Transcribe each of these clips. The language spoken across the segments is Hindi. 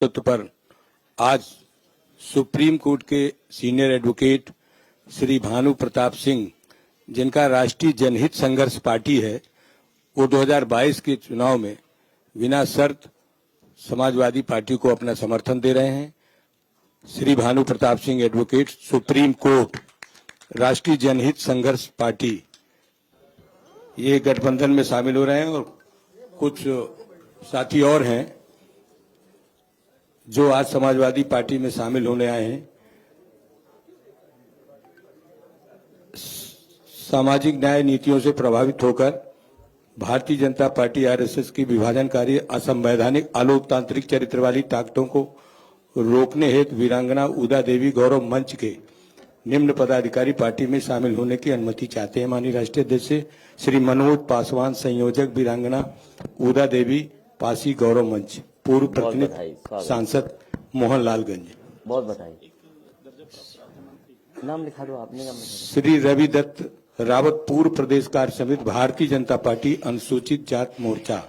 नेतृत्व पर आज सुप्रीम कोर्ट के सीनियर एडवोकेट श्री भानु प्रताप सिंह, जिनका राष्ट्रीय जनहित संघर्ष पार्टी है, वो 2022 के चुनाव में बिना शर्त समाजवादी पार्टी को अपना समर्थन दे रहे हैं। Shri Bhanu Pratap Singh advocate, supreme court, राष्ट्रीय जनहित संघर्ष पार्टी, ये गठबंधन में शामिल हो रहे हैं और कुछ साथी और हैं जो आज समाजवादी पार्टी में शामिल होने आए हैं। सामाजिक न्याय नीतियों से प्रभावित होकर भारतीय जनता पार्टी आरएसएस की विभाजनकारी, असंवैधानिक, अलोकतांत्रिक चरित्र वाली ताकतों को रोकने हेतु वीरांगना उदा देवी गौरव मंच के निम्न पदाधिकारी पार्टी में शामिल होने की अनुमति चाहते हैं। माननीय राष्ट्रीय अध्यक्ष श्री मनोज पासवान, संयोजक वीरांगना उदा देवी पासी गौरव मंच, पूर्व प्रतिनिधि सांसद मोहनलालगंज। बहुत बधाई। नाम लिखा दो आपने। नाम श्री रवि दत्त रावत, पूर्व प्रदेश कार्य समिति भारतीय जनता पार्टी अनुसूचित जात मोर्चा।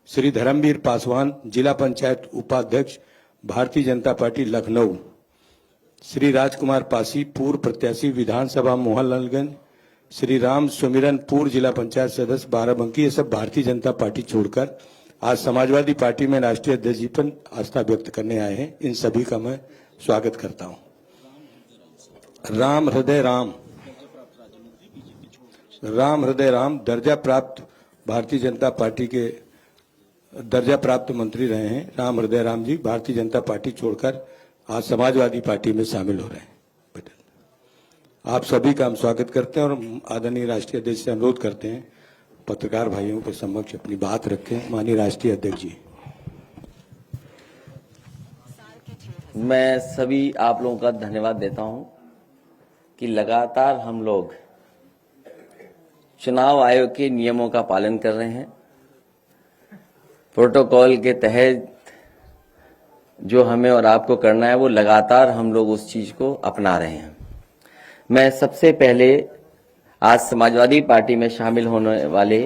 श्री धर्मवीर पासवान, जिला पंचायत उपाध्यक्ष भारतीय जनता पार्टी लखनऊ। श्री राजकुमार पासी, पूर्व प्रत्याशी विधानसभा मोहनलालगंज। श्री राम सुमिरन, पूर्व जिला पंचायत सदस्य बाराबंकी। ये सब भारतीय जनता पार्टी छोड़कर आज समाजवादी पार्टी में राष्ट्रीय अध्यक्ष जी पर आस्था व्यक्त करने आए हैं। इन सभी का मैं स्वागत करता हूं। राम हृदय राम दर्जा प्राप्त भारतीय जनता पार्टी के दर्जा प्राप्त मंत्री रहे हैं। राम हृदय राम जी भारतीय जनता पार्टी छोड़कर आज समाजवादी पार्टी में शामिल हो रहे हैं। आप सभी का हम स्वागत करते हैं और आदरणीय राष्ट्रीय अध्यक्ष से अनुरोध करते हैं पत्रकार भाइयों के समक्ष अपनी बात रखें। माननीय राष्ट्रीय अध्यक्ष जी। मैं सभी आप लोगों का धन्यवाद देता हूं कि लगातार हम लोग चुनाव आयोग के नियमों का पालन कर रहे हैं। प्रोटोकॉल के तहत जो हमें और आपको करना है वो लगातार हम लोग उस चीज को अपना रहे हैं। मैं सबसे पहले आज समाजवादी पार्टी में शामिल होने वाले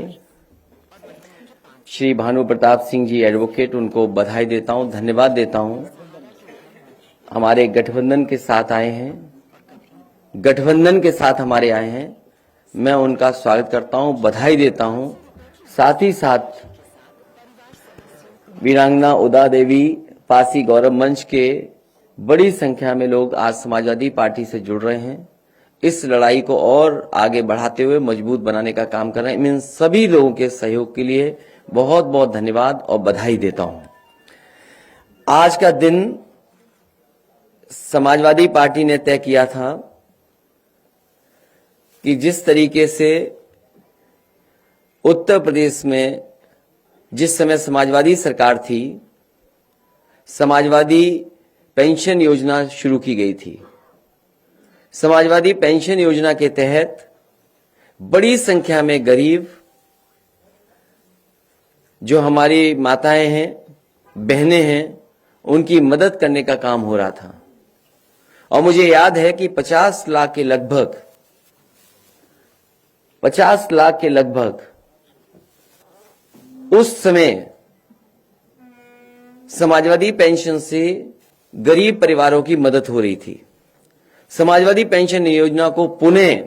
श्री भानु प्रताप सिंह जी एडवोकेट, उनको बधाई देता हूं, धन्यवाद देता हूं। हमारे गठबंधन के साथ आए हैं, गठबंधन के साथ हमारे आए हैं। मैं उनका स्वागत करता हूं, बधाई देता हूं। साथ ही साथ वीरांगना उदा देवी पासी गौरव मंच के बड़ी संख्या में लोग आज समाजवादी पार्टी से जुड़ रहे हैं। इस लड़ाई को और आगे बढ़ाते हुए मजबूत बनाने का काम कर रहे हैं। इन सभी लोगों के सहयोग के लिए बहुत बहुत धन्यवाद और बधाई देता हूं। आज का दिन समाजवादी पार्टी ने तय किया था कि जिस तरीके से उत्तर प्रदेश में जिस समय समाजवादी सरकार थी, समाजवादी पेंशन योजना शुरू की गई थी। समाजवादी पेंशन योजना के तहत बड़ी संख्या में गरीब जो हमारी माताएं हैं, बहनें हैं, उनकी मदद करने का काम हो रहा था। और मुझे याद है कि 50 लाख के लगभग उस समय समाजवादी पेंशन से गरीब परिवारों की मदद हो रही थी। समाजवादी पेंशन योजना को पुनः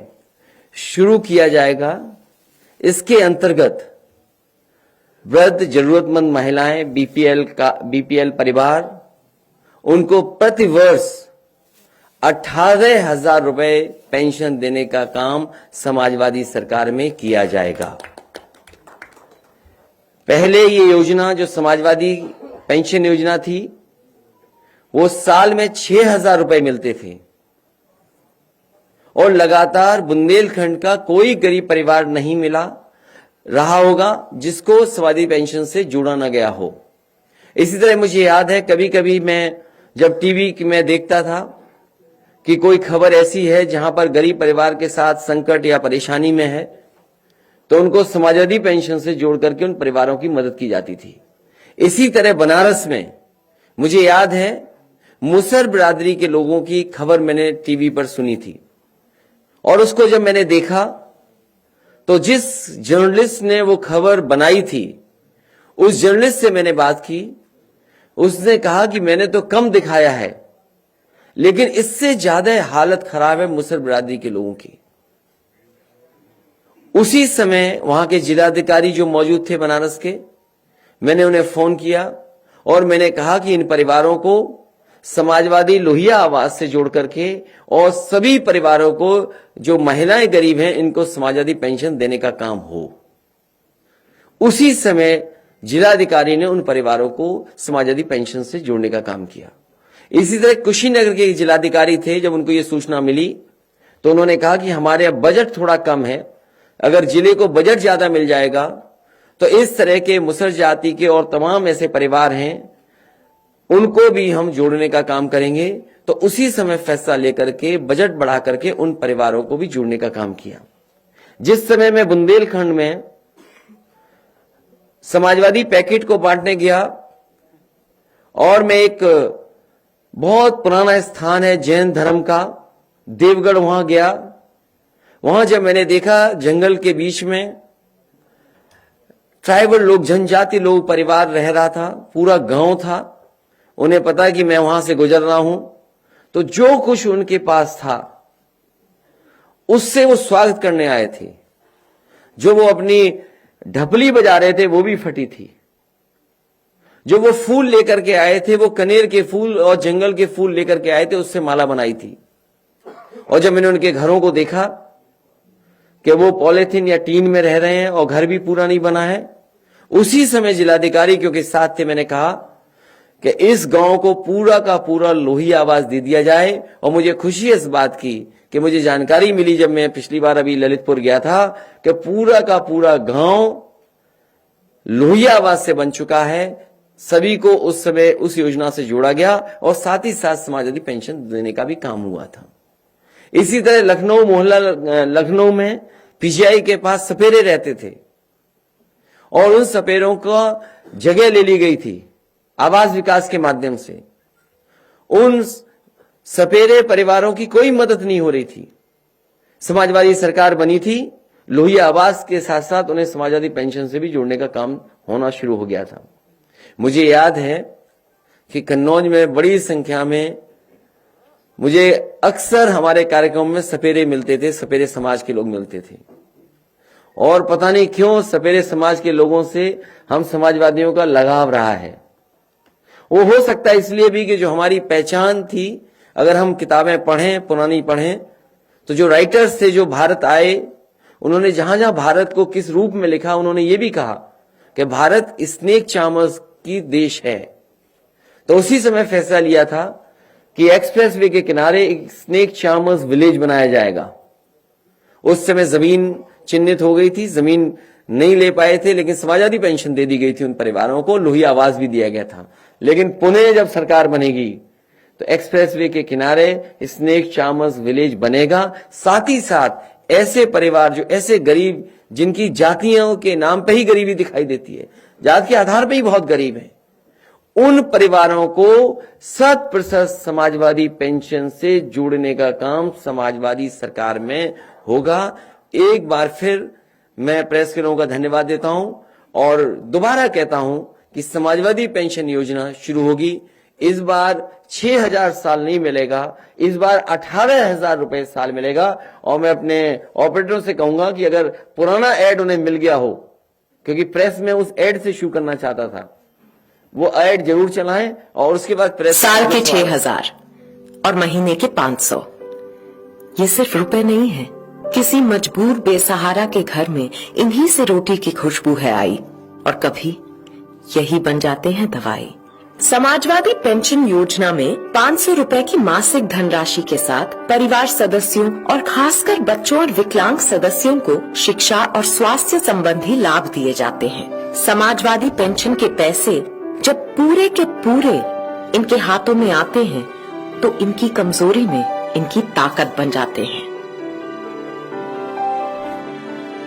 शुरू किया जाएगा। इसके अंतर्गत वृद्ध, जरूरतमंद महिलाएं, बीपीएल परिवार, उनको प्रतिवर्ष 18,000 रुपए पेंशन देने का काम समाजवादी सरकार में किया जाएगा। पहले ये योजना जो समाजवादी पेंशन योजना थी, वो साल में 6,000 रुपए मिलते थे और लगातार बुंदेलखंड का कोई गरीब परिवार नहीं मिला रहा होगा जिसको समाजवादी पेंशन से जोड़ा न गया हो। इसी तरह मुझे याद है कभी कभी मैं जब टीवी में देखता था कि कोई खबर ऐसी है जहां पर गरीब परिवार के साथ संकट या परेशानी में है, तो उनको समाजवादी पेंशन से जोड़ करके उन परिवारों की मदद की जाती थी। इसी तरह बनारस में मुझे याद है मुसर बिरादरी के लोगों की खबर मैंने टीवी पर सुनी थी और उसको जब मैंने देखा तो जिस जर्नलिस्ट ने वो खबर बनाई थी उस जर्नलिस्ट से मैंने बात की उसने कहा कि मैंने तो कम दिखाया है, लेकिन इससे ज्यादा हालत खराब है मुसहर बिरादरी के लोगों की। उसी समय वहां के जिलाधिकारी जो मौजूद थे बनारस के, मैंने उन्हें फोन किया और मैंने कहा कि इन परिवारों को समाजवादी लोहिया आवाज से जोड़ करके और सभी परिवारों को जो महिलाएं गरीब हैं इनको समाजवादी पेंशन देने का काम हो। उसी समय जिलाधिकारी ने उन परिवारों को समाजवादी पेंशन से जोड़ने का काम किया। इसी तरह कुशीनगर के जिलाधिकारी थे, जब उनको यह सूचना मिली तो उन्होंने कहा कि हमारे अब बजट थोड़ा कम है, अगर जिले को बजट ज्यादा मिल जाएगा तो इस तरह के मुसहर जाति के और तमाम ऐसे परिवार हैं उनको भी हम जोड़ने का काम करेंगे। तो उसी समय फैसला लेकर के बजट बढ़ा करके उन परिवारों को भी जोड़ने का काम किया। जिस समय मैं बुंदेलखंड में समाजवादी पैकेट को बांटने गया और मैं एक बहुत पुराना स्थान है जैन धर्म का देवगढ़, वहां गया। वहां जब मैंने देखा जंगल के बीच में ट्राइबल लोग, जनजाति लोग परिवार रह रहा था, पूरा गांव था, उन्हें पता कि मैं वहां से गुजर रहा हूं, तो जो कुछ उनके पास था उससे वो स्वागत करने आए थे। जो वो अपनी ढपली बजा रहे थे वो भी फटी थी। जो वो फूल लेकर के आए थे वो कनेर के फूल और जंगल के फूल लेकर के आए थे, उससे माला बनाई थी। और जब मैंने उनके घरों को देखा कि वो पॉलिथीन या टीन में रह रहे हैं और घर भी पूरा नहीं बना है, उसी समय जिलाधिकारी क्योंकि साथ थे, मैंने कहा कि इस गांव को पूरा का पूरा लोही आवाज दे दिया जाए। और मुझे खुशी है इस बात की कि मुझे जानकारी मिली जब मैं पिछली बार अभी ललितपुर गया था कि पूरा का पूरा गांव लोही आवाज से बन चुका है। सभी को उस समय उस योजना से जोड़ा गया और साथ ही साथ समाजवादी पेंशन देने का भी काम हुआ था। इसी तरह लखनऊ मोहल्ला लखनऊ में पीजीआई के पास सपेरे रहते थे और उन सपेरों को जगह ले ली गई थी आवास विकास के माध्यम से। उन सपेरे परिवारों की कोई मदद नहीं हो रही थी। समाजवादी सरकार बनी थी, लोहिया आवास के साथ साथ उन्हें समाजवादी पेंशन से भी जोड़ने का काम होना शुरू हो गया था। मुझे याद है कि कन्नौज में बड़ी संख्या में मुझे अक्सर हमारे कार्यक्रम में सपेरे मिलते थे, सपेरे समाज के लोग मिलते थे। और पता नहीं क्यों सपेरे समाज के लोगों से हम समाजवादियों का लगाव रहा है। वो हो सकता है इसलिए भी कि जो हमारी पहचान थी, अगर हम किताबें पढ़ें, पुरानी पढ़ें, तो जो राइटर्स थे जो भारत आए, उन्होंने जहां जहां भारत को किस रूप में लिखा, उन्होंने ये भी कहा कि भारत स्नेक चार्मर्स की देश है। तो उसी समय फैसला लिया था कि एक्सप्रेसवे के किनारे एक स्नेक चार्मर्स विलेज बनाया जाएगा। उस समय जमीन चिन्हित हो गई थी, जमीन नहीं ले पाए थे, लेकिन समाजवादी पेंशन दे दी गई थी उन परिवारों को, लोही आवाज भी दिया गया था। लेकिन पुणे जब सरकार बनेगी तो एक्सप्रेसवे के किनारे स्नेक चार्मर्स विलेज बनेगा। साथ ही साथ ऐसे परिवार जो ऐसे गरीब, जिनकी जातियों के नाम पे ही गरीबी दिखाई देती है, जात के आधार पे ही बहुत गरीब है, उन परिवारों को 100% समाजवादी पेंशन से जोड़ने का काम समाजवादी सरकार में होगा। एक बार फिर मैं प्रेस के लोगों का धन्यवाद देता हूं और दोबारा कहता हूं कि समाजवादी पेंशन योजना शुरू होगी। इस बार 6,000 साल नहीं मिलेगा, इस बार 18,000 रुपए साल मिलेगा। और मैं अपने ऑपरेटरों से कहूंगा कि अगर पुराना एड उन्हें मिल गया हो, क्योंकि प्रेस में उस एड से शुरू करना चाहता था, वो एड जरूर चलाएं और उसके बाद प्रेस। साल के 6,000 और महीने के 500, ये सिर्फ रुपए नहीं है। किसी मजबूर बेसहारा के घर में इन्हीं से रोटी की खुशबू है आई और कभी यही बन जाते हैं दवाई। समाजवादी पेंशन योजना में 500 रुपए की मासिक धनराशि के साथ परिवार सदस्यों और खासकर बच्चों और विकलांग सदस्यों को शिक्षा और स्वास्थ्य संबंधी लाभ दिए जाते हैं। समाजवादी पेंशन के पैसे जब पूरे के पूरे इनके हाथों में आते हैं तो इनकी कमजोरी में इनकी ताकत बन जाते हैं।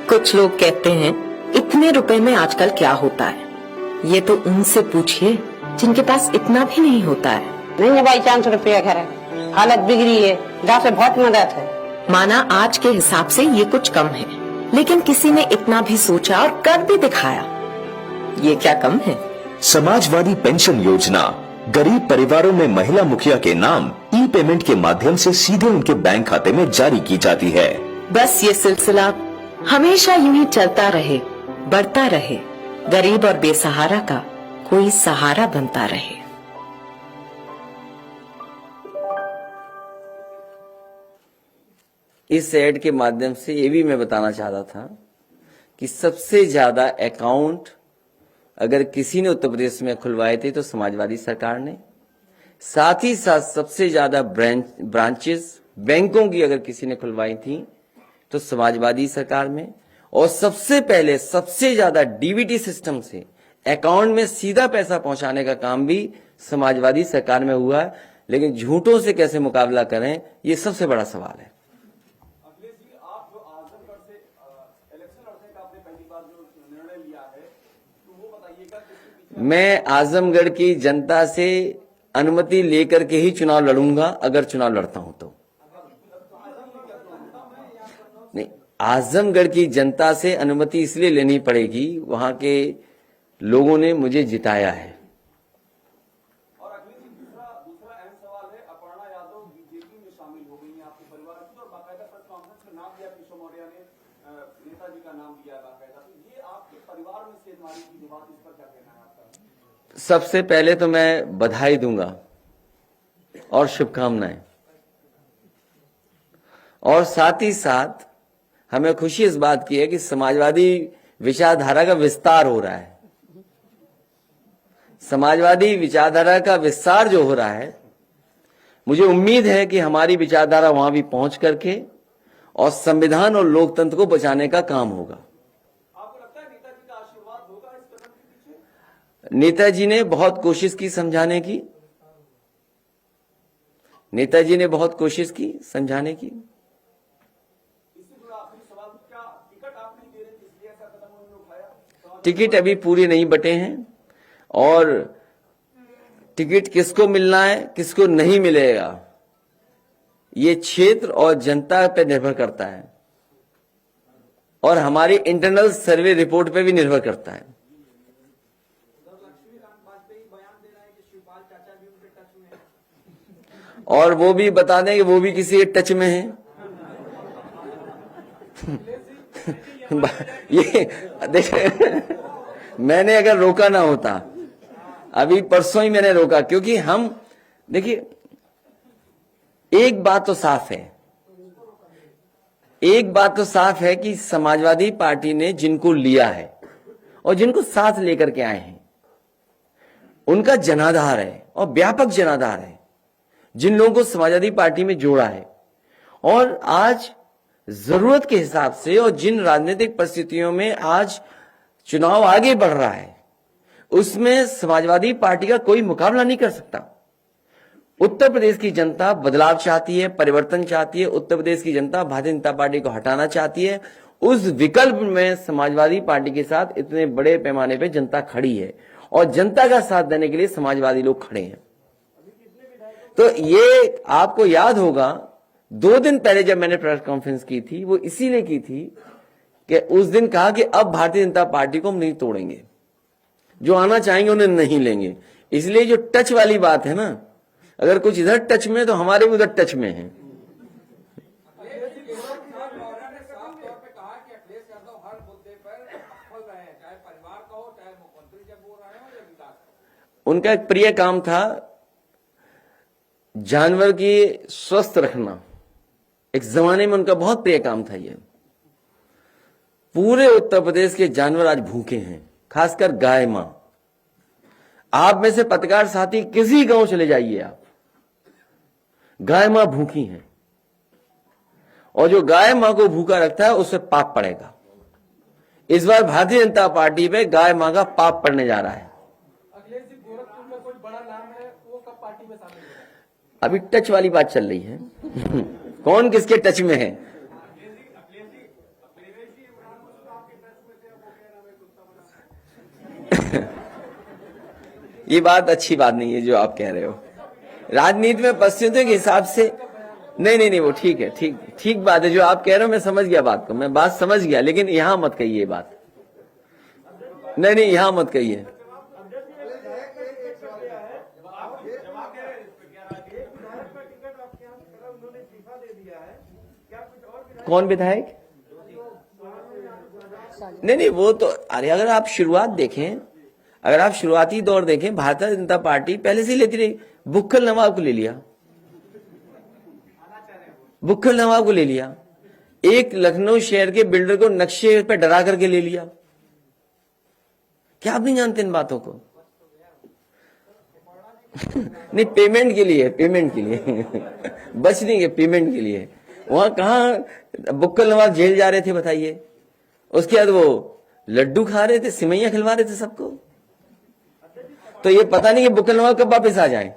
कुछ लोग कहते हैं इतने रुपए में आजकल क्या होता है, ये तो उनसे पूछिए जिनके पास इतना भी नहीं होता है। नहीं है भाई, 400 रुपया घर है, हालत बिगड़ी है, जहाँ से बहुत मदद है। माना आज के हिसाब से ये कुछ कम है, लेकिन किसी ने इतना भी सोचा और कर भी दिखाया। ये क्या कम है? समाजवादी पेंशन योजना गरीब परिवारों में महिला मुखिया के नाम ई पेमेंट के माध्यम से सीधे उनके बैंक खाते में जारी की जाती है। बस ये सिलसिला हमेशा यूं ही चलता रहे, बढ़ता रहे, गरीब और बेसहारा का कोई सहारा बनता रहे। इस ऐड के माध्यम से ये भी मैं बताना चाहता था कि सबसे ज्यादा अकाउंट अगर किसी ने उत्तर प्रदेश में खुलवाए थे तो समाजवादी सरकार ने, साथ ही साथ सबसे ज्यादा ब्रांचेस बैंकों की अगर किसी ने खुलवाई थी तो समाजवादी सरकार में, और सबसे पहले सबसे ज्यादा डीबीटी सिस्टम से अकाउंट में सीधा पैसा पहुंचाने का काम भी समाजवादी सरकार में हुआ है। लेकिन झूठों से कैसे मुकाबला करें, ये सबसे बड़ा सवाल है। मैं आजमगढ़ की जनता से अनुमति लेकर के ही चुनाव लड़ूंगा, अगर चुनाव लड़ता हूं तो। नहीं, आजमगढ़ की जनता से अनुमति इसलिए लेनी पड़ेगी, वहां के लोगों ने मुझे जिताया है। और अखिलेश जी, दूसरा अहम सवाल है, अपर्णा यादव बीजेपी में शामिल हो गई हैं आपके परिवार की, और बाकायदा प्रेस कॉन्फ्रेंस में नाम दिया, किशोर मौर्य ने नेताजी का नाम दिया बाकायदा। तो ये आपके परिवार में सेधमारी की बात, इस पर क्या कहना है आपका? सबसे पहले तो मैं बधाई दूंगा और शुभकामनाएं, और साथ ही साथ हमें खुशी इस बात की है कि समाजवादी विचारधारा का विस्तार हो रहा है। समाजवादी विचारधारा का विस्तार जो हो रहा है, मुझे उम्मीद है कि हमारी विचारधारा वहां भी पहुंच करके और संविधान और लोकतंत्र को बचाने का काम होगा। आपको लगता है नेताजी का आशीर्वाद होगा इस कदम के पीछे? नेताजी ने बहुत कोशिश की समझाने की, नेताजी ने बहुत कोशिश की समझाने की। इससे जुड़ा आखिरी सवाल, क्या टिकट आप नहीं दे रहे थे इसलिए ऐसा कदम उन्होंने उठाया? टिकट अभी पूरे नहीं बटे हैं, और टिकट किसको मिलना है किसको नहीं मिलेगा ये क्षेत्र और जनता पर निर्भर करता है, और हमारी इंटरनल सर्वे रिपोर्ट पे भी निर्भर करता है। और वो भी बता दें कि वो भी किसी के टच में है। ये देखिए, मैंने अगर रोका ना होता, अभी परसों ही मैंने रोका, क्योंकि हम देखिए, एक बात तो साफ है, एक बात तो साफ है कि समाजवादी पार्टी ने जिनको लिया है और जिनको साथ लेकर के आए हैं, उनका जनाधार है और व्यापक जनाधार है। जिन लोगों को समाजवादी पार्टी में जोड़ा है, और आज जरूरत के हिसाब से और जिन राजनीतिक परिस्थितियों में आज चुनाव आगे बढ़ रहा है, उसमें समाजवादी पार्टी का कोई मुकाबला नहीं कर सकता। उत्तर प्रदेश की जनता बदलाव चाहती है, परिवर्तन चाहती है। उत्तर प्रदेश की जनता भारतीय जनता पार्टी को हटाना चाहती है। उस विकल्प में समाजवादी पार्टी के साथ इतने बड़े पैमाने पे जनता खड़ी है, और जनता का साथ देने के लिए समाजवादी लोग खड़े हैं। तो ये आपको याद होगा, 2 दिन पहले जब मैंने प्रेस कॉन्फ्रेंस की थी, वो इसीलिए की थी कि उस दिन कहा कि अब भारतीय जनता पार्टी को हम नहीं तोड़ेंगे, जो आना चाहेंगे उन्हें नहीं लेंगे। इसलिए जो टच वाली बात है ना, अगर कुछ इधर टच में तो हमारे भी उधर टच में है। उनका एक प्रिय काम था जानवर की स्वस्थ रखना। एक जमाने में उनका बहुत प्रिय काम था ये। पूरे उत्तर प्रदेश के जानवर आज भूखे हैं, खासकर गाय मां। आप में से पत्रकार साथी किसी गांव चले जाइए आप, गाय मां भूखी हैं, और जो गाय मां को भूखा रखता है उससे पाप पड़ेगा। इस बार भारतीय जनता पार्टी पे गाय मां का पाप पड़ने जा रहा है। अखिलेश जी, गोरखपुर में कोई बड़ा नाम है, वो कब पार्टी में शामिल होगा? अभी टच वाली बात चल रही है। कौन किसके टच में है? ये बात अच्छी बात नहीं है जो आप कह रहे हो। राजनीति में परिस्थितियों के हिसाब से नहीं, वो ठीक है, ठीक बात है जो आप कह रहे हो। मैं समझ गया बात को, मैं बात समझ गया, लेकिन यहां मत कहिए बात। नहीं, यहां मत कहिए। कौन विधायक? नहीं, वो तो अरे अगर आप शुरुआत देखें, अगर आप शुरुआती दौर देखें, भारतीय जनता पार्टी पहले से ही लेती रही। बुक्खल नवाब को ले लिया, बुक्खल नवाब को ले लिया, एक लखनऊ शहर के बिल्डर को नक्शे पे डरा करके ले लिया। क्या आप नहीं जानते इन बातों को? नहीं, पेमेंट के लिए, पेमेंट के लिए बचने के, पेमेंट के लिए। वहां कहां बुक्कल नवाब जेल जा रहे थे बताइए? उसके बाद वो लड्डू खा रहे थे, सिमैया खिलवा रहे थे सबको। तो ये पता नहीं कि बुक्कल नवाब कब वापस आ जाए।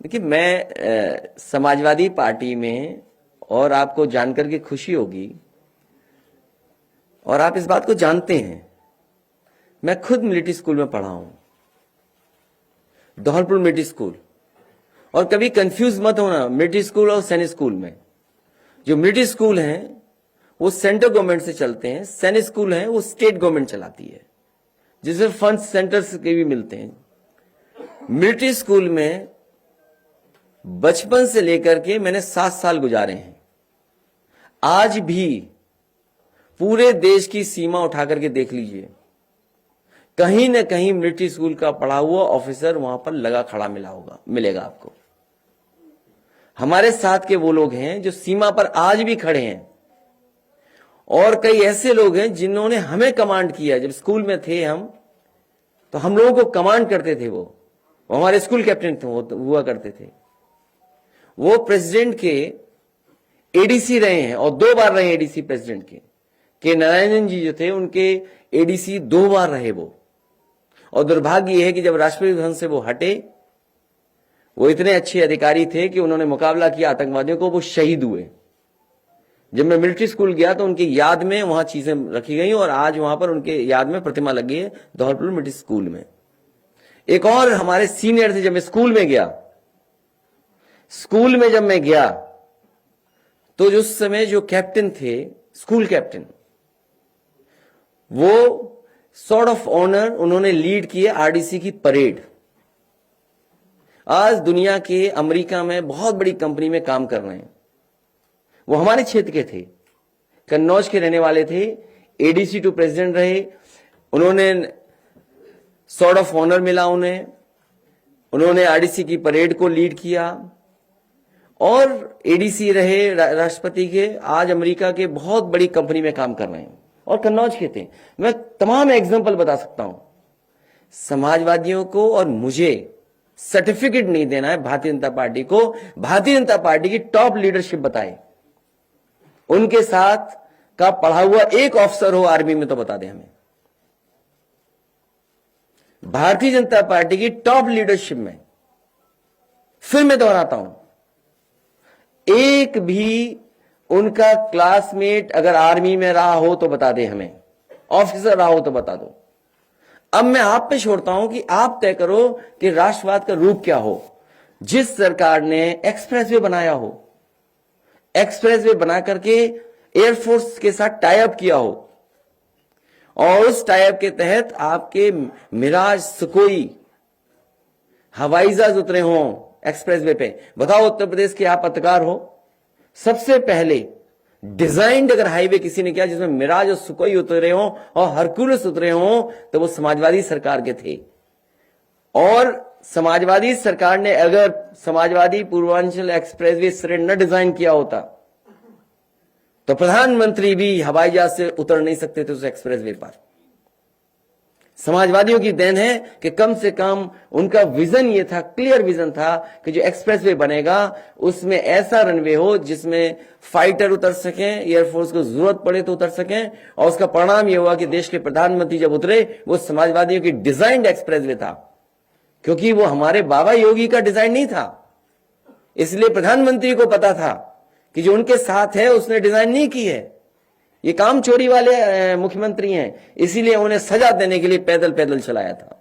देखिए, मैं समाजवादी पार्टी में, और आपको जानकर के खुशी होगी और आप इस बात को जानते हैं, मैं खुद मिलिट्री स्कूल में पढ़ा हूं, धौलपुर मिलिट्री स्कूल। और कभी कंफ्यूज मत होना मिलिट्री स्कूल और सैनिक स्कूल में। जो मिलिट्री स्कूल हैं वो सेंट्रल गवर्नमेंट से चलते हैं, सैनिक स्कूल हैं वो स्टेट गवर्नमेंट चलाती है, जिसमें फंड सेंटर्स के भी मिलते हैं। मिलिट्री स्कूल में बचपन से लेकर के मैंने 7 साल गुजारे हैं। आज भी पूरे देश की सीमा उठा करके देख लीजिए, कहीं न कहीं मिलिट्री स्कूल का पढ़ा हुआ ऑफिसर वहां पर लगा खड़ा मिलेगा आपको। हमारे साथ के वो लोग हैं जो सीमा पर आज भी खड़े हैं, और कई ऐसे लोग हैं जिन्होंने हमें कमांड किया। जब स्कूल में थे हम, तो हम लोगों को कमांड करते थे। वो हमारे स्कूल कैप्टन हुआ करते थे। वो प्रेसिडेंट के एडीसी रहे हैं, और 2 बार रहे एडीसी प्रेसिडेंट के नारायणन जी जो थे उनके एडीसी 2 बार रहे वो। और दुर्भाग्य यह है कि जब राष्ट्रपति भवन से वो हटे, वो इतने अच्छे अधिकारी थे कि उन्होंने मुकाबला किया आतंकवादियों को, वो शहीद हुए। जब मैं मिलिट्री स्कूल गया तो उनकी याद में वहां चीजें रखी गई, और आज वहां पर उनके याद में प्रतिमा लगी है धौलपुर मिलिट्री स्कूल में। एक और हमारे सीनियर थे। जब मैं स्कूल में गया, जब मैं गया तो उस समय जो कैप्टन थे, स्कूल कैप्टन, वो सॉर्ड ऑफ ऑनर उन्होंने लीड किए आरडीसी की परेड। आज दुनिया के अमेरिका में बहुत बड़ी कंपनी में काम कर रहे हैं। वो हमारे क्षेत्र के थे, कन्नौज के रहने वाले थे, एडीसी टू प्रेसिडेंट रहे। उन्होंने सॉर्ड ऑफ ऑनर मिला उन्होंने आरडीसी की परेड को लीड किया, और एडीसी रहे राष्ट्रपति के। आज अमेरिका के बहुत बड़ी कंपनी में काम कर रहे हैं, और कन्नौज के थे। मैं तमाम एग्जांपल बता सकता हूं। समाजवादियों को और मुझे सर्टिफिकेट नहीं देना है भारतीय जनता पार्टी को। भारतीय जनता पार्टी की टॉप लीडरशिप बताए, उनके साथ का पढ़ा हुआ एक ऑफिसर हो आर्मी में तो बता दे हमें। भारतीय जनता पार्टी की टॉप लीडरशिप में, फिर मैं दोहराता हूं, एक भी उनका क्लासमेट अगर आर्मी में रहा हो तो बता दे हमें, ऑफिसर रहा हो तो बता दो। अब मैं आप पे छोड़ता हूं कि आप तय करो कि राष्ट्रवाद का रूप क्या हो। जिस सरकार ने एक्सप्रेसवे बनाया हो, एक्सप्रेसवे बना करके एयरफोर्स के साथ टाई अप किया हो, और उस टाई अप के तहत आपके मिराज, सुकोई हवाई जहाज उतरे हों एक्सप्रेसवे पे। बताओ, उत्तर प्रदेश के आप पत्रकार हो, सबसे पहले डिजाइन्ड अगर हाईवे किसी ने किया जिसमें मिराज और सुकोई उतरे हों और हरकुलस उतरे हों, तो वो समाजवादी सरकार के थे। और समाजवादी सरकार ने अगर समाजवादी पूर्वांचल एक्सप्रेसवे सिरे न डिजाइन किया होता तो प्रधानमंत्री भी हवाई जहाज से उतर नहीं सकते थे उस एक्सप्रेसवे पर। समाजवादियों की देन है कि कम से कम उनका विजन ये था, क्लियर विजन था कि जो एक्सप्रेसवे बनेगा उसमें ऐसा रनवे हो जिसमें फाइटर उतर सकें, एयरफोर्स को जरूरत पड़े तो उतर सकें। और उसका परिणाम यह हुआ कि देश के प्रधानमंत्री जब उतरे, वो समाजवादियों की डिजाइन्ड एक्सप्रेसवे था, क्योंकि वो हमारे बाबा योगी का डिजाइन नहीं था। इसलिए प्रधानमंत्री को पता था कि जो उनके साथ है उसने डिजाइन नहीं की है, ये काम चोरी वाले मुख्यमंत्री हैं, इसीलिए उन्हें सजा देने के लिए पैदल पैदल चलाया था।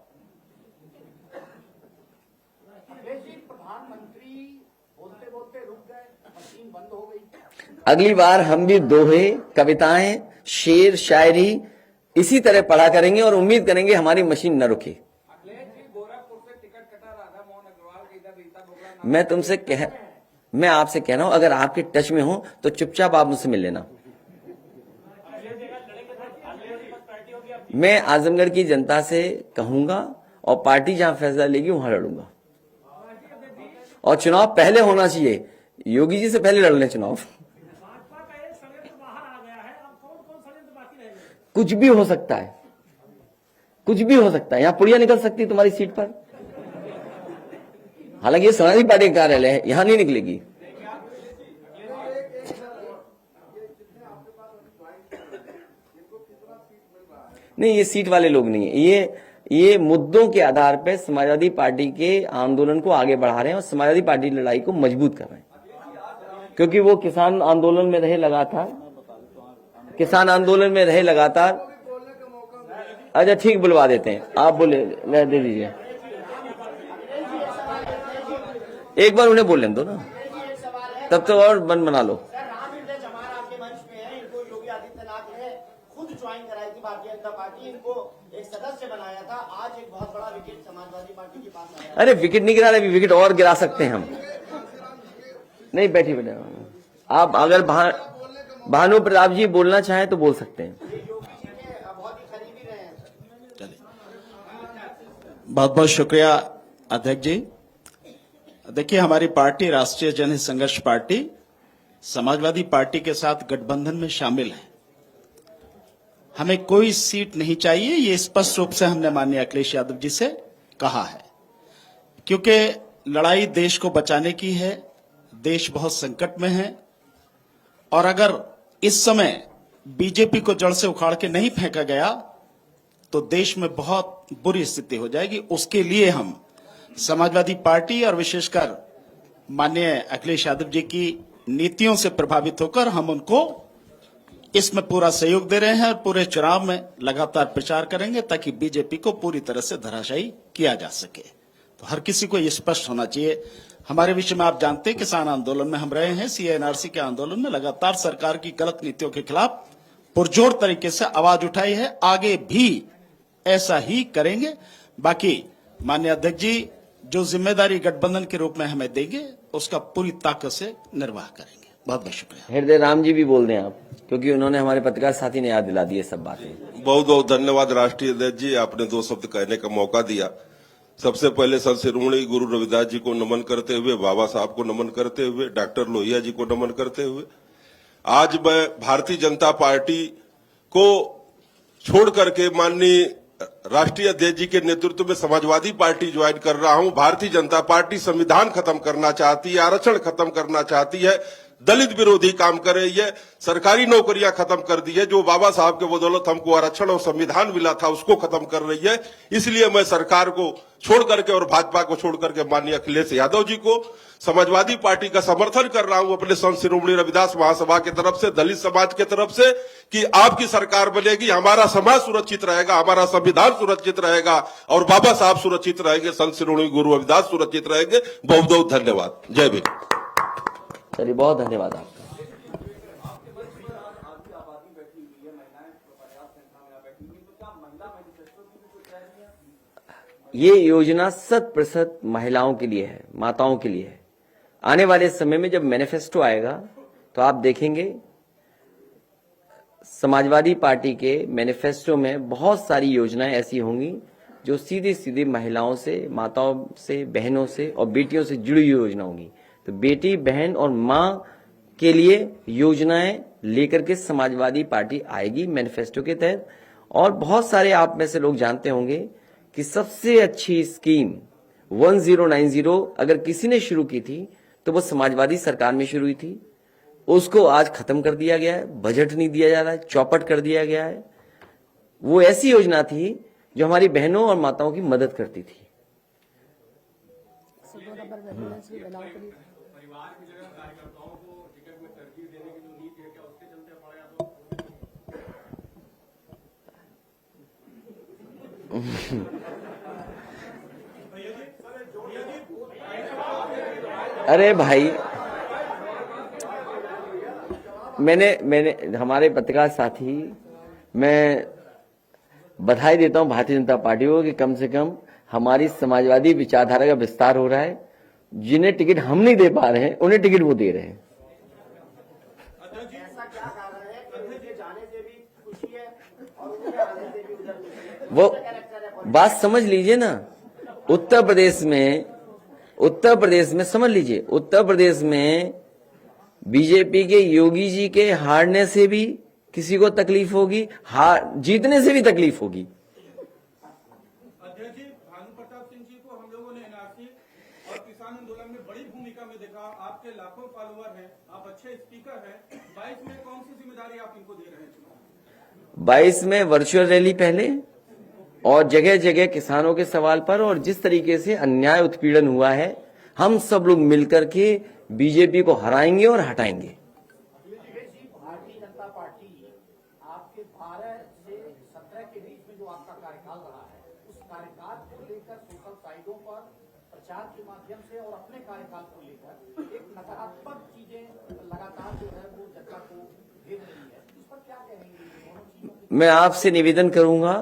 अगली बार हम भी दोहे, कविताएं, शेर, शायरी इसी तरह पढ़ा करेंगे और उम्मीद करेंगे हमारी मशीन न रुके। मैं आपसे कह रहा हूं, अगर आपके टच में हो तो चुपचाप आप मुझसे मिल लेना। मैं आजमगढ़ की जनता से कहूंगा और पार्टी जहां फैसला लेगी वहां लड़ूंगा। और चुनाव पहले होना चाहिए, योगी जी से पहले लड़ लें चुनाव। कुछ भी हो सकता है, कुछ भी हो सकता है। यहां पुड़िया निकल सकती है तुम्हारी सीट पर, हालांकि ये समाजवादी पार्टी का कार्यालय है, यहां नहीं निकलेगी। नहीं, ये सीट वाले लोग नहीं है, ये मुद्दों के आधार पर समाजवादी पार्टी के आंदोलन को आगे बढ़ा रहे हैं और समाजवादी पार्टी की लड़ाई को मजबूत कर रहे हैं। क्योंकि वो किसान आंदोलन में रहे लगातार, अच्छा ठीक, बुलवा देते हैं, आप बोले दे दीजिए, एक बार उन्हें बोलने दो ना, तब तो और बन बना लो। अरे विकेट नहीं गिरा रहे, अभी विकेट और गिरा सकते हैं हम। नहीं, बैठिए बेटा, आप अगर भानु प्रताप जी बोलना चाहें तो बोल सकते हैं। बहुत बहुत शुक्रिया अध्यक्ष जी। देखिए, हमारी पार्टी राष्ट्रीय जनहित संघर्ष पार्टी समाजवादी पार्टी के साथ गठबंधन में शामिल है। हमें कोई सीट नहीं चाहिए, ये स्पष्ट रूप से हमने माननीय अखिलेश यादव जी से कहा है, क्योंकि लड़ाई देश को बचाने की है। देश बहुत संकट में है और अगर इस समय बीजेपी को जड़ से उखाड़ के नहीं फेंका गया तो देश में बहुत बुरी स्थिति हो जाएगी। उसके लिए हम समाजवादी पार्टी और विशेषकर माननीय अखिलेश यादव जी की नीतियों से प्रभावित होकर हम उनको इसमें पूरा सहयोग दे रहे हैं और पूरे चुनाव में लगातार प्रचार करेंगे ताकि बीजेपी को पूरी तरह से धराशायी किया जा सके। तो हर किसी को ये स्पष्ट होना चाहिए। हमारे विषय में आप जानते हैं, किसान आंदोलन में हम रहे हैं, सीएनआरसी के आंदोलन में लगातार सरकार की गलत नीतियों के खिलाफ पुरजोर तरीके से आवाज उठाई है, आगे भी ऐसा ही करेंगे। बाकी माननीय अध्यक्ष जी जो जिम्मेदारी गठबंधन के रूप में हमें देंगे उसका पूरी ताकत से निर्वाह करेंगे। बहुत बहुत शुक्रिया। हृदय राम जी भी बोल दें आप, क्योंकि उन्होंने हमारे पत्रकार साथी ने याद दिला दी सब बातें। बहुत बहुत धन्यवाद राष्ट्रीय अध्यक्ष जी, आपने 2 शब्द कहने का मौका दिया। सबसे पहले संत शिरोमणि गुरु रविदास जी को नमन करते हुए, बाबा साहब को नमन करते हुए, डॉक्टर लोहिया जी को नमन करते हुए, आज मैं भारतीय जनता पार्टी को छोड़ करके माननीय राष्ट्रीय अध्यक्ष जी के नेतृत्व में समाजवादी पार्टी ज्वाइन कर रहा हूं। भारतीय जनता पार्टी संविधान खत्म करना चाहती है, आरक्षण खत्म करना चाहती है, दलित विरोधी काम कर रही है, सरकारी नौकरियां खत्म कर दी है, जो बाबा साहब के बदौलत हमको आरक्षण और संविधान मिला था उसको खत्म कर रही है। इसलिए मैं सरकार को छोड़ करके और भाजपा को छोड़ करके माननीय अखिलेश यादव जी को, समाजवादी पार्टी का समर्थन कर रहा हूं अपने संत शिरोमणि रविदास महासभा की तरफ से, दलित समाज की तरफ से, कि आपकी सरकार बनेगी, हमारा समाज सुरक्षित रहेगा, हमारा संविधान सुरक्षित रहेगा और बाबा साहब सुरक्षित रहेंगे, संत शिरोमणि गुरु रविदास सुरक्षित रहेंगे। बहुत बहुत धन्यवाद। जय भीम। चलिए, बहुत धन्यवाद आपका। ये योजना 100% महिलाओं के लिए है, माताओं के लिए है। आने वाले समय में जब मैनिफेस्टो आएगा तो आप देखेंगे समाजवादी पार्टी के मैनिफेस्टो में बहुत सारी योजनाएं ऐसी होंगी जो सीधी सीधी महिलाओं से, माताओं से, बहनों से और बेटियों से जुड़ी हुई योजना होंगी। तो बेटी, बहन और मां के लिए योजनाएं लेकर के समाजवादी पार्टी आएगी मैनिफेस्टो के तहत। और बहुत सारे आप में से लोग जानते होंगे कि सबसे अच्छी स्कीम 1090 अगर किसी ने शुरू की थी तो वो समाजवादी सरकार में शुरू हुई थी। उसको आज खत्म कर दिया गया है, बजट नहीं दिया जा रहा है, चौपट कर दिया गया है। वो ऐसी योजना थी जो हमारी बहनों और माताओं की मदद करती थी। अरे भाई, मैंने हमारे पत्रकार साथी, मैं बधाई देता हूं भारतीय जनता पार्टी को कि कम से कम हमारी समाजवादी विचारधारा का विस्तार हो रहा है। जिन्हें टिकट हम नहीं दे पा रहे हैं उन्हें टिकट वो दे रहे हैं। वो बात समझ लीजिए ना, उत्तर प्रदेश में समझ लीजिए, उत्तर प्रदेश में बीजेपी के योगी जी के हारने से भी किसी को तकलीफ होगी, जीतने से भी तकलीफ होगी। अध्यक्ष जी, भानु प्रताप सिंह जी को हम लोगों ने एनआरसी और किसान आंदोलन में बड़ी भूमिका में देखा। आपके लाखों फॉलोअर हैं, आप अच्छे स्पीकर हैं। 22 में कौन सी जिम्मेदारी आप इनको दे रहे हैं? 22 में वर्चुअल रैली पहले और जगह जगह किसानों के सवाल पर, और जिस तरीके से अन्याय उत्पीड़न हुआ है, हम सब लोग मिलकर के बीजेपी को हराएंगे और हटाएंगे। भारतीय जनता पार्टी आपके 12 से 17 के बीच में जो आपका कार्यकाल रहा है, उस कार्यकाल को लेकर सोशल साइटों पर प्रचार के माध्यम से और अपने कार्यकाल को लेकर एक नकारात्मक चीजें लगातार जो है वो जनता को भेज रही है। इस पर क्या कहेंगे? मैं आपसे निवेदन करूंगा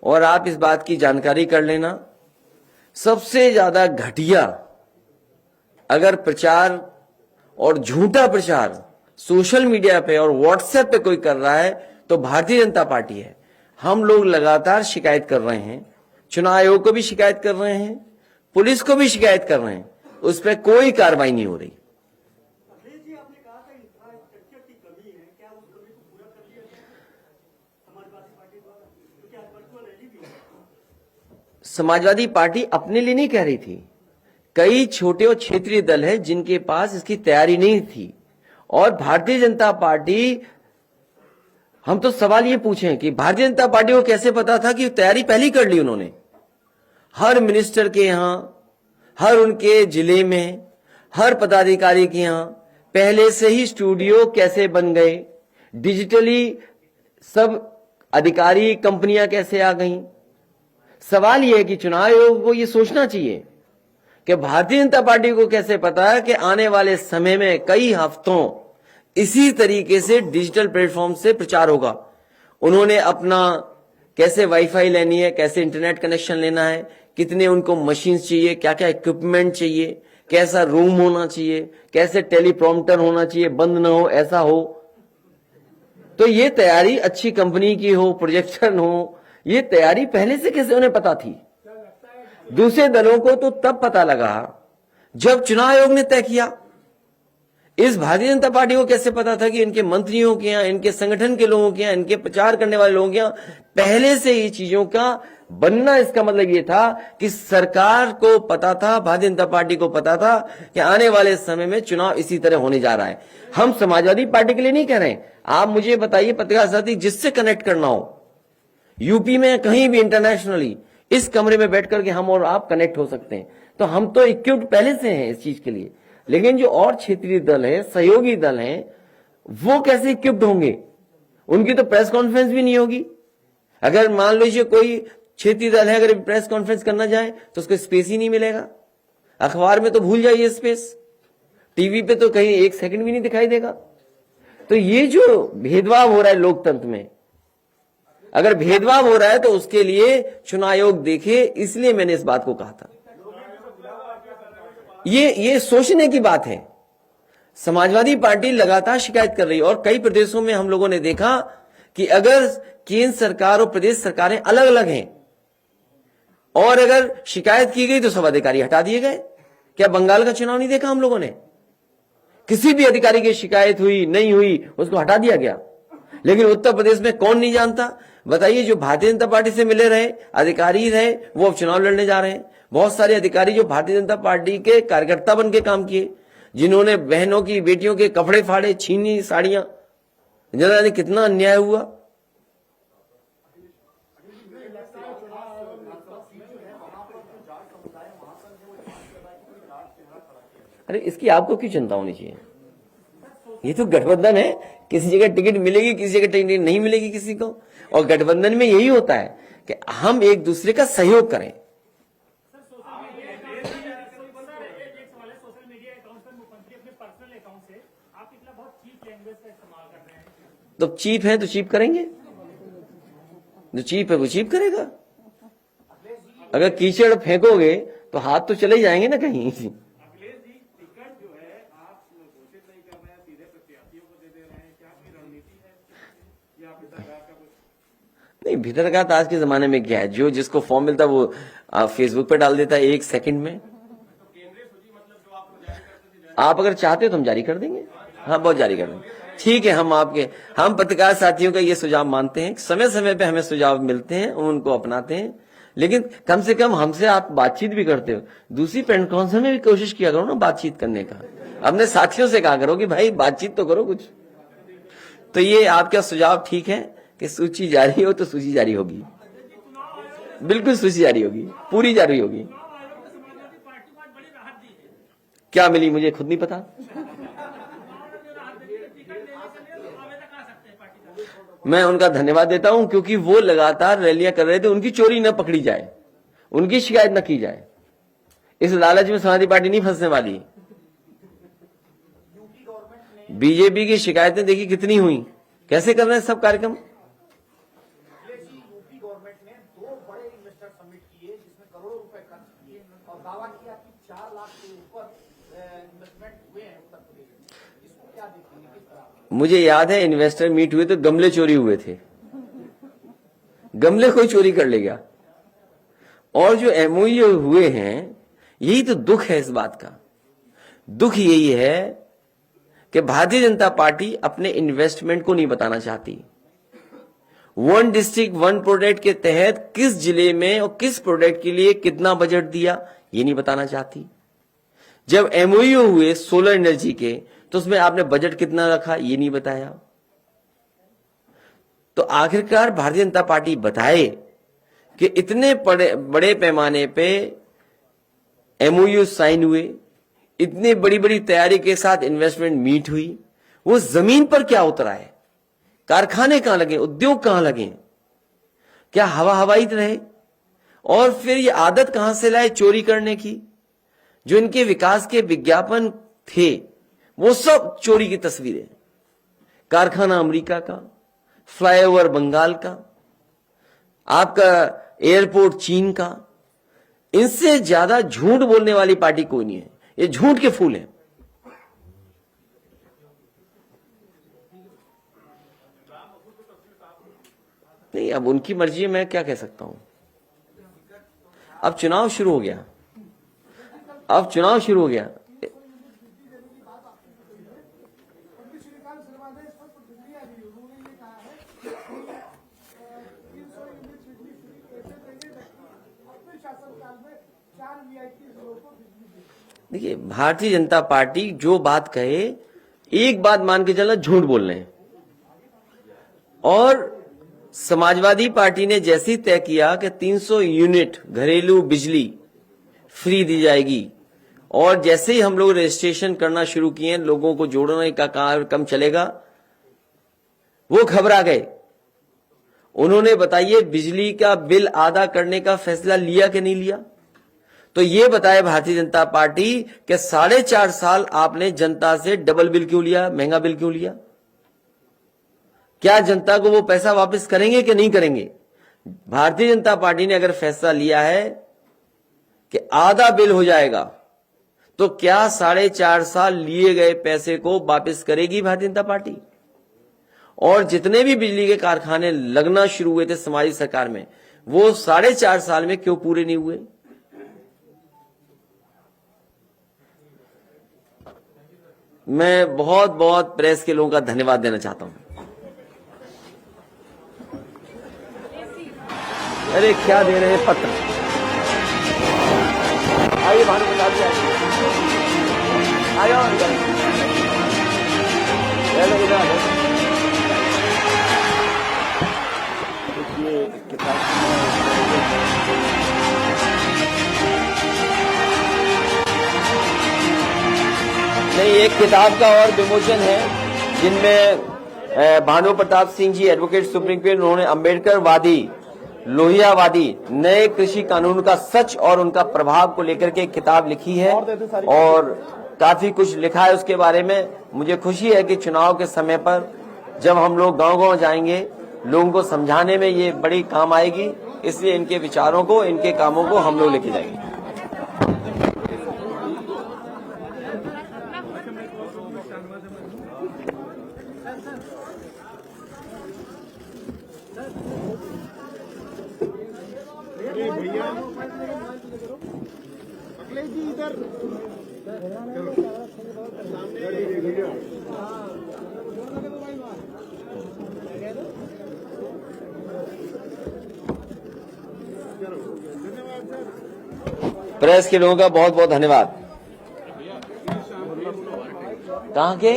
और आप इस बात की जानकारी कर लेना, सबसे ज्यादा घटिया अगर प्रचार और झूठा प्रचार सोशल मीडिया पे और व्हाट्सएप पे कोई कर रहा है तो भारतीय जनता पार्टी है। हम लोग लगातार शिकायत कर रहे हैं, चुनाव आयोग को भी शिकायत कर रहे हैं, पुलिस को भी शिकायत कर रहे हैं, उस पर कोई कार्रवाई नहीं हो रही। समाजवादी पार्टी अपने लिए नहीं कह रही थी, कई छोटे और क्षेत्रीय दल है जिनके पास इसकी तैयारी नहीं थी। और भारतीय जनता पार्टी, हम तो सवाल ये पूछें कि भारतीय जनता पार्टी को कैसे पता था कि तैयारी पहले ही कर ली उन्होंने। हर मिनिस्टर के यहां, हर उनके जिले में, हर पदाधिकारी के यहां पहले से ही स्टूडियो कैसे बन गए, डिजिटली सब अधिकारी कंपनियां कैसे आ गईं। सवाल यह है कि चुनाव आयोग को यह सोचना चाहिए कि भारतीय जनता पार्टी को कैसे पता है कि आने वाले समय में कई हफ्तों इसी तरीके से डिजिटल प्लेटफॉर्म से प्रचार होगा। उन्होंने अपना कैसे वाईफाई लेनी है, कैसे इंटरनेट कनेक्शन लेना है, कितने उनको मशीन चाहिए, क्या क्या इक्विपमेंट चाहिए, कैसा रूम होना चाहिए, कैसे टेलीप्रॉम्प्टर होना चाहिए, बंद ना हो, ऐसा हो। तो ये तैयारी अच्छी कंपनी की हो, प्रोजेक्शन हो, ये तैयारी पहले से कैसे उन्हें पता थी? दूसरे दलों को तो तब पता लगा जब चुनाव आयोग ने तय किया। इस भारतीय जनता पार्टी को कैसे पता था कि इनके मंत्रियों के यहां, इनके संगठन के लोगों के यहां, इनके प्रचार करने वाले लोगों के यहां पहले से ये चीजों का बनना? इसका मतलब ये था कि सरकार को पता था, भारतीय जनता पार्टी को पता था कि आने वाले समय में चुनाव इसी तरह होने जा रहा है। हम समाजवादी पार्टी के लिए नहीं कह रहे हैं। आप मुझे बताइए पत्रकार साथी, जिससे कनेक्ट करना हो यूपी में कहीं भी इंटरनेशनली, इस कमरे में बैठ करके हम और आप कनेक्ट हो सकते हैं। तो हम तो इक्विप्ड पहले से हैं इस चीज के लिए। लेकिन जो और क्षेत्रीय दल हैं, सहयोगी दल हैं, वो कैसे इक्विप्ड होंगे? उनकी तो प्रेस कॉन्फ्रेंस भी नहीं होगी। अगर मान लीजिए कोई क्षेत्रीय दल है, अगर प्रेस कॉन्फ्रेंस करना जाए तो उसको स्पेस ही नहीं मिलेगा। अखबार में तो भूल जाइए स्पेस, टीवी पे तो कहीं 1 सेकंड भी नहीं दिखाई देगा। तो ये जो भेदभाव हो रहा है लोकतंत्र में, अगर भेदभाव हो रहा है तो उसके लिए चुनाव आयोग देखे, इसलिए मैंने इस बात को कहा था। ये सोचने की बात है। समाजवादी पार्टी लगातार शिकायत कर रही है और कई प्रदेशों में हम लोगों ने देखा कि अगर केंद्र सरकार और प्रदेश सरकारें अलग अलग हैं और अगर शिकायत की गई तो सब अधिकारी हटा दिए गए। क्या बंगाल का चुनाव नहीं देखा हम लोगों ने? किसी भी अधिकारी की शिकायत हुई नहीं हुई, उसको हटा दिया गया। लेकिन उत्तर प्रदेश में कौन नहीं जानता? बताइए, जो भारतीय जनता पार्टी से मिले रहे अधिकारी रहे, वो अब चुनाव लड़ने जा रहे हैं। बहुत सारे अधिकारी जो भारतीय जनता पार्टी के कार्यकर्ता बन के काम किए, जिन्होंने बहनों की, बेटियों के कपड़े फाड़े, छीनी साड़ियां, जाने कितना अन्याय हुआ। अरे इसकी आपको क्यों चिंता होनी चाहिए? ये तो गठबंधन है, किसी जगह टिकट मिलेगी, किसी जगह टिकट नहीं मिलेगी किसी को। और गठबंधन में यही होता है कि हम एक दूसरे का सहयोग करें। तो चीप है तो चीप करेंगे। जो चीप है वो चीप करेगा। अगर कीचड़ फेंकोगे तो हाथ तो चले जाएंगे ना कहीं। नहीं, भीतर का आज के जमाने में क्या है, जो जिसको फॉर्म मिलता है वो फेसबुक पे डाल देता है 1 सेकंड में। आप अगर चाहते हो तो हम जारी कर देंगे। हाँ, बहुत जारी कर देंगे। ठीक है, हम पत्रकार साथियों का ये सुझाव मानते हैं। समय समय पे हमें सुझाव मिलते हैं, उनको अपनाते हैं, लेकिन कम से कम हमसे आप बातचीत भी करते हो। दूसरी प्रेस काउंसिल में भी कोशिश किया करो ना बातचीत करने का। अपने साथियों से कहा करो कि भाई बातचीत तो करो कुछ। तो ये आपका सुझाव ठीक है कि सूची जारी हो तो सूची जारी होगी, बिल्कुल सूची जारी होगी, पूरी जारी होगी। क्या मिली मुझे खुद नहीं पता। मैं उनका धन्यवाद देता हूं क्योंकि वो लगातार रैलियां कर रहे थे, उनकी चोरी न पकड़ी जाए, उनकी शिकायत न की जाए। इस लालच में समाजवादी पार्टी नहीं फंसने वाली। बीजेपी की शिकायतें देखिए कितनी हुई, कैसे कर रहे हैं सब कार्यक्रम। यूपी गवर्नमेंट ने 2 बड़े इन्वेस्टर समिट किए जिसमें करोड़ों रुपए खर्च किए और दावा किया कि 4 लाख के ऊपर इन्वेस्टमेंट हुए हैं उत्तर प्रदेश में। इसको क्या देखेंगे, किस तरह? मुझे याद है इन्वेस्टर मीट हुए तो गमले चोरी हुए थे। गमले कोई चोरी कर ले गया। और जो एमओयू हुए हैं, यही तो दुख है इस बात का। दुख यही है कि भारतीय जनता पार्टी अपने इन्वेस्टमेंट को नहीं बताना चाहती। 1 डिस्ट्रिक्ट 1 प्रोडक्ट के तहत किस जिले में और किस प्रोडक्ट के लिए कितना बजट दिया, ये नहीं बताना चाहती। जब एमओयू हुए सोलर एनर्जी के, तो उसमें आपने बजट कितना रखा, ये नहीं बताया। तो आखिरकार भारतीय जनता पार्टी बताए कि इतने बड़े पैमाने पे एमओयू साइन हुए, इतनी बड़ी बड़ी तैयारी के साथ इन्वेस्टमेंट मीट हुई, वो जमीन पर क्या उतरा है, कारखाने कहां लगे, उद्योग कहां लगे, क्या हवा हवाई रहे, और फिर ये आदत कहां से लाए चोरी करने की। जो इनके विकास के विज्ञापन थे वो सब चोरी की तस्वीरें। कारखाना अमेरिका का, फ्लाईओवर बंगाल का, आपका एयरपोर्ट चीन का। इनसे ज्यादा झूठ बोलने वाली पार्टी कोई नहीं है। ये झूठ के फूल हैं। नहीं, अब उनकी मर्जी है, मैं क्या कह सकता हूं। अब चुनाव शुरू हो गया, अब चुनाव शुरू हो गया। देखिए, भारतीय जनता पार्टी जो बात कहे, एक बात मान के चलना, झूठ बोल रहे हैं। और समाजवादी पार्टी ने जैसे ही तय किया कि 300 यूनिट घरेलू बिजली फ्री दी जाएगी, और जैसे ही हम लोग रजिस्ट्रेशन करना शुरू किए, लोगों को जोड़ने का कार्यक्रम चलेगा, वो घबरा गए। उन्होंने बताइए बिजली का बिल आधा करने का फैसला लिया कि नहीं लिया। तो ये बताए भारतीय जनता पार्टी कि 4.5 साल आपने जनता से डबल बिल क्यों लिया, महंगा बिल क्यों लिया। क्या जनता को वो पैसा वापस करेंगे कि नहीं करेंगे। भारतीय जनता पार्टी ने अगर फैसला लिया है कि आधा बिल हो जाएगा, तो क्या 4.5 साल लिए गए पैसे को वापस करेगी भारतीय जनता पार्टी। और जितने भी बिजली के कारखाने लगना शुरू हुए थे समाजी सरकार में, वो 4.5 साल में क्यों पूरे नहीं हुए। मैं बहुत बहुत प्रेस के लोगों का धन्यवाद देना चाहता हूं। अरे क्या दे रहे हैं पत्र। आइए भानु प्रताप जी, नहीं, एक किताब का और विमोचन है जिनमें Bhanu Pratap Singh ji advocate supreme court, उन्होंने अम्बेडकर वादी, लोहियावादी नए कृषि कानून का सच और उनका प्रभाव को लेकर के एक किताब लिखी है, और काफी कुछ लिखा है उसके बारे में। मुझे खुशी है कि चुनाव के समय पर जब हम लोग गांव-गांव जाएंगे लोगों को समझाने में ये बड़ी काम आएगी, इसलिए इनके विचारों को, इनके कामों को हम लोग लेके जाएंगे। प्रेस के लोगों का बहुत बहुत धन्यवाद। कहाँ के